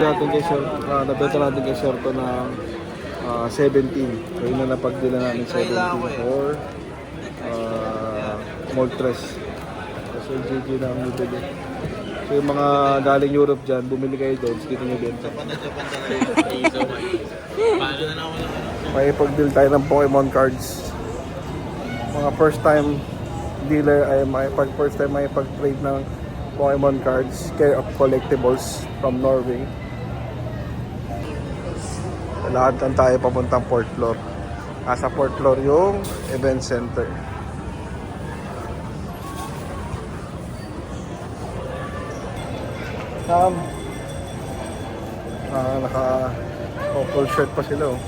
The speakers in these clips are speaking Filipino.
Natin kay Sir, nabenta natin kay Sir to ng 17. So yun na napagdila namin 17 for Moltres. So GG na ang nabili. So yung mga galing Europe dyan, bumili kayo doon, dito nyo benta. May pag-deal tayo ng Pokemon cards. Mga first time dealer ay first time may pag-trade ng Pokemon cards, Care of Collectibles from Norway. Lahat lang tayo papuntang fourth floor. Nasa fourth floor yung event center. Naka-full shirt pa sila, oh.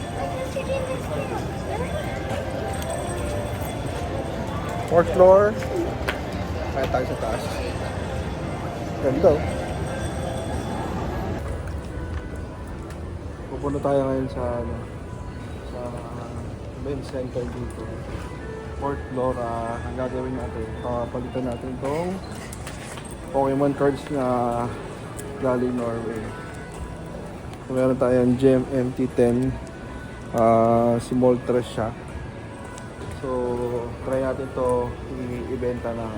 Fourth floor. Kaya tayo sa taas. Ganda, oh. Pupunta tayo ngayon sa event center dito. Fourth floor. Ang gagawin natin, papalitan natin itong Pokemon cards na galing Norway. So, meron tayong Gem MT10, si Moltres siya. So try natin to i-ibenta ng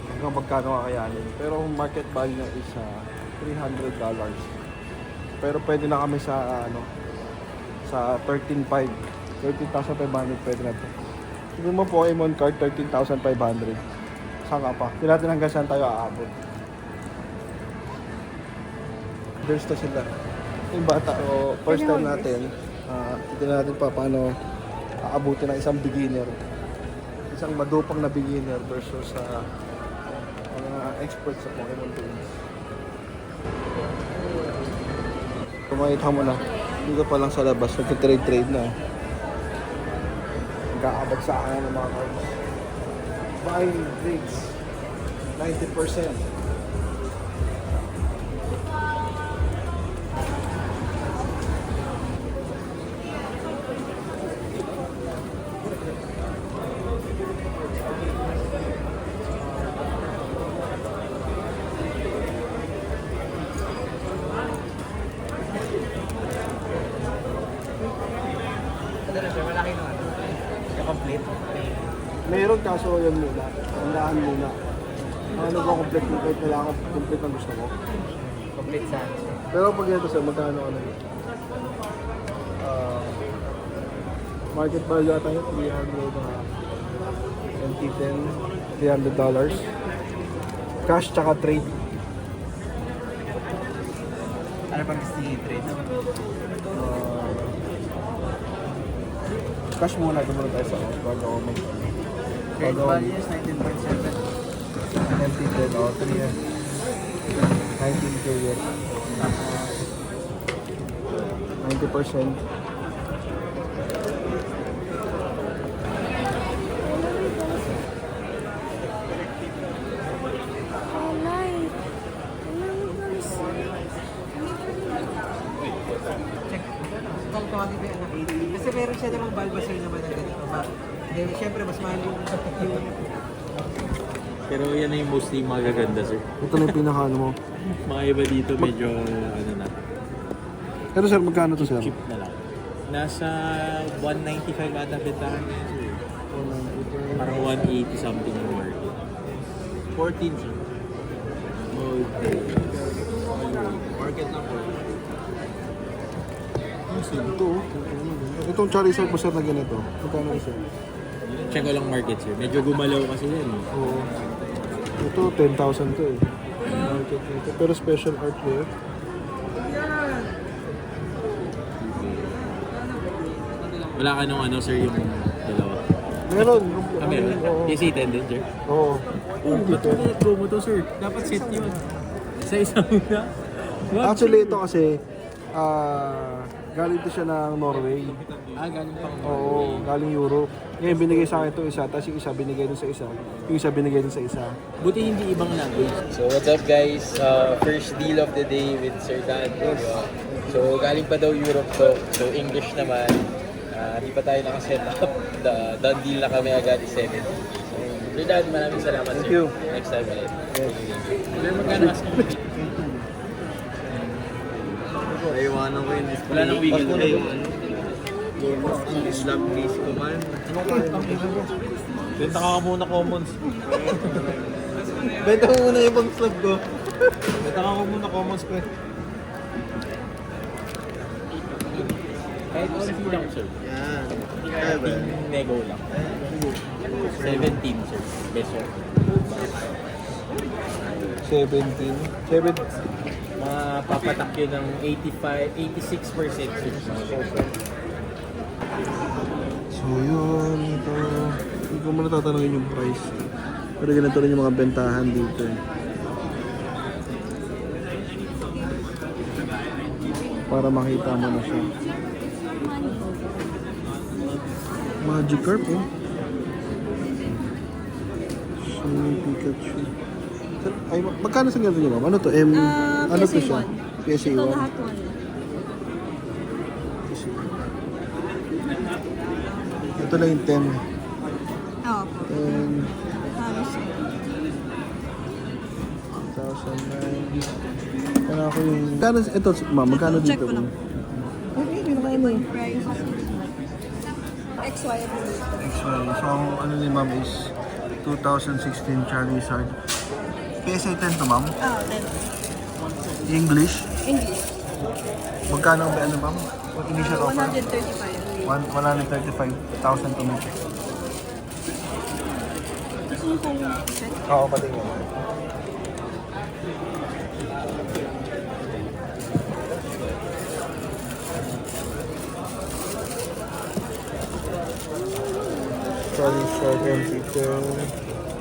hanggang magkano kakayanin. Pero market value niya is $300. Pero pwede na kami sa sa 13,500 pwede na to. Siguro mo Pokemon card 13,500. Saan ka pa? Hindi natin hanggang saan tayo aabot. There's to sila. Yung bata, first time natin, hindi natin pa paano aabutin ng isang beginner. Isang madupang na beginner versus mga experts sa Pokemon games. Kumakita mo na, dito pa lang sa labas, nagtitrade-trade na. Nag-aabag sa akin ng mga cards. Buying rates 90%. Malaki naman. Complete. Meron kaso yan muna. Tandaan muna. Ano ba complete mo? Kahit kailangan complete ang gusto mo. Complete sa Pero pag ito sir, magkano market value ata yun, $300. Cash tsaka trade. ano pang gusto i-trade? Cash muna, dumulong tayo sa bago ako mag... Trade value is 19.7. MT10, 3 years. 19K yet. 90%. Kasi meron siya namang Bulbasaur naman na ganito. Siyempre, mas mahal yung... Pero yan na yung mostly magaganda, sir. Ito na yung pinaka mo. Mga iba dito medyo na. Pero sir, magkano to sir? Cheap na lang. Nasa 195 ata bentahan niya, sir. Parang 180 something yung market. 14, sir. Okay. Market na po. Ito. Itong Charizard po sir na ganito. Magkano sir? Check ko lang market, sir. Medyo gumalaw kasi yan. Oo. Ito 10,000 to eh. Market nito. Pero special art rare. Wala ka nung sir, yung dalawa. Meron. Meron? Oo. Yes, attendant, sir. Oo. Ba't go mo to, sir? Dapat set yun. Sa isang na. Actually ito kasi galing to siya ng Norway. Galing pang Oo, galing Europe. Ngayon binigay sa akin itong isa, tapos yung isa binigay dun sa isa. Yung isa binigay dun sa isa. Buti hindi ibang language. So what's up guys? First deal of the day with Sir Dan. So galing pa daw Europe to. So English naman. Di pa tayo nakaset up. Done deal na kami agad 7. So Sir Dan, maraming salamat sir. Thank you. Next time ulit. Yes. Magkano mas Naiwanan ko yung display. Wala nang wiggle Passport room. ko. Islam please ko man. Benta ka muna commons. Benta mo muna yung pang slab ko. Benta ka muna commons ko. Kahit 50 lang, sir. Yan. Ating nego lang. 17, sir. Peso. 17. Mapapatak yun ng 86%, sir. So yun, ito. Hindi ko muna tatanungin yung price. Pero ganito rin yung mga bentahan dito. Para makita mo na siya. Magikarp oh. Shiny Pikachu. Ay, magkano sa ganito nyo ma'am? Ano to? Ano to siya? PSA 1. Ito lahat 1. Ito lang yung 10. Oo po. And Halos. 1,009. Kaya ako yung... Magkano, ito ma'am, magkano Check dito? ko lang. Okay, pinakain mo yung price. XY po dito. So, ang ano ni ma'am is 2016 Charizard. PSA 10 to ma'am? Ah, then. English? English. Magkano ba ano ma'am? Initial offer? 135. 135,000 to make. Gusto mo kung set? Oo, pati mo. Charizard MP10.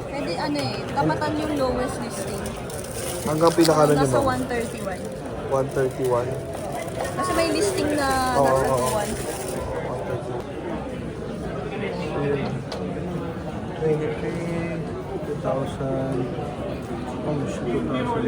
Pwede ano eh, tapatan yung lowest listing. Hanggang pinakano nyo Nasa ma'am? 131. 131. Kasi may listing na Oo, nasa oo. 1. 23, 2,000. Oh, shit, 2,000.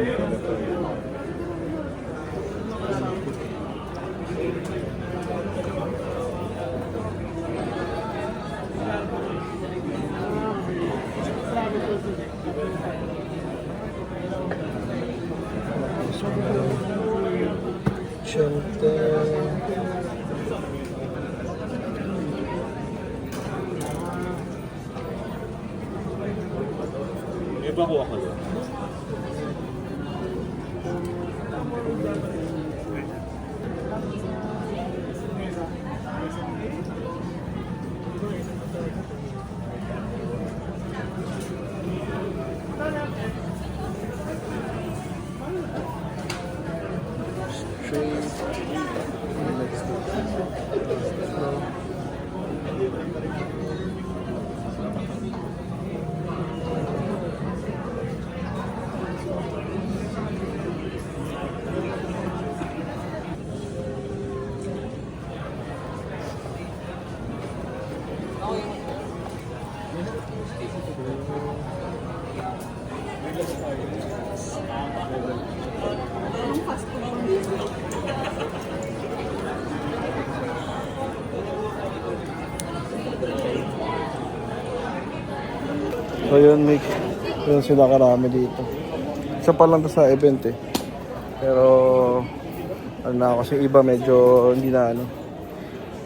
Iba ko ako doon. So yun, Mick. Yun sila karami dito. Isa pa lang to sa event eh. Pero ano na kasi iba medyo hindi na ano.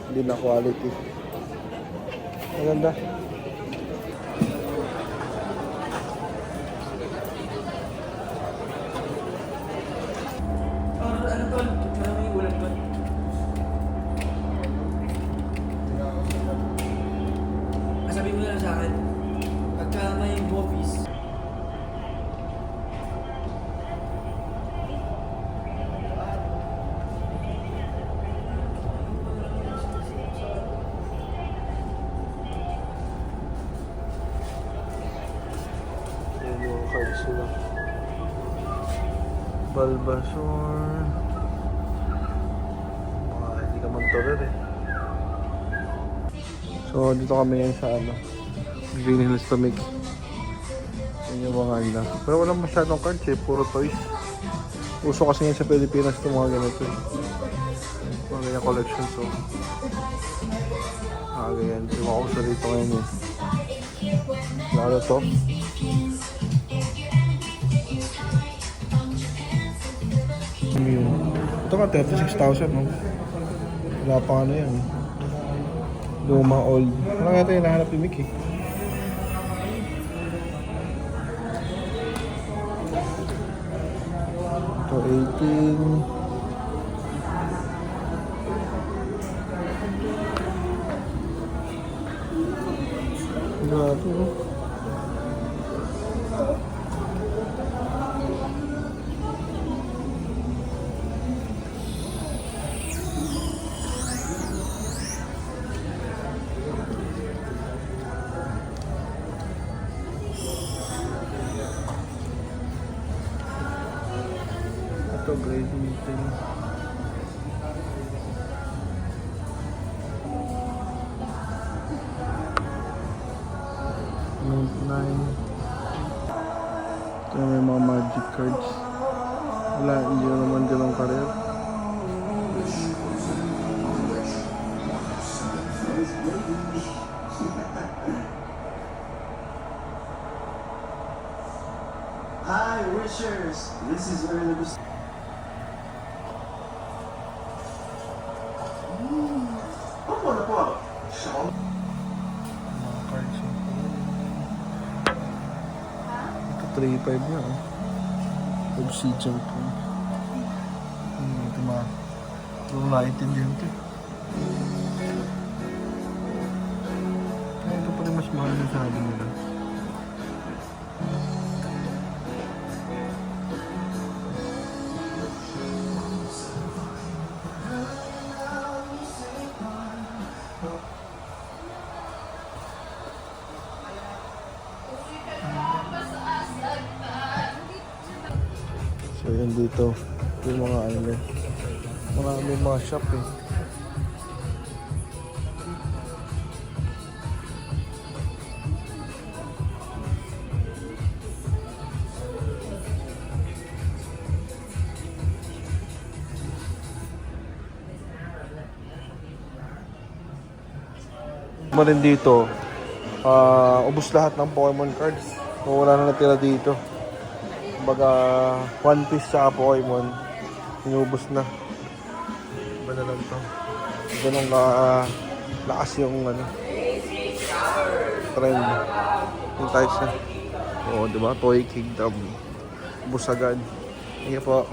Hindi na quality. Maganda. Ano to? Ano yung ulan to? Sabi mo na lang sa akin, pagka may office, Yan yung cards nila. Bulbasaur. Mga hindi ka mag-toler eh. So dito kami ngayon sa ano, Green Hills to make. Yan yung mga ano. Pero walang masyadong cards eh, puro toys. Uso kasi ngayon sa Pilipinas itong mga ganito eh. Mga ganyan collection so. Ganyan. Yung mga uso dito ngayon eh. Lalo to. Ito Ito nga, 36,000, no? Wala pa ano yan. Luma old. Wala natin hinahanap yung mic eh. Ito, 18. Grabe, no? Ito, grade meeting. Note 9. Ito may mga magic cards. Wala, hindi naman ganun karir. Hi, wishers! This is where the Opo na po. Mga cards yun. Ito 3.5 niya, oh. Obsidian po. Ito mga. Ito naiintindihan ito. Ito pa rin mas mahal na sabi nila. So yun dito, yung mga ano niya. Marami mga shop eh. Rin dito, ubos lahat ng Pokemon cards. So, wala na natira dito. Kumbaga, One Piece sa Pokemon, inubos na. Iba na lang to. Ganun lakas yung ano, trend. Yung tayo siya. Oo, diba? Toy Kingdom. Ubos agad. Sige po.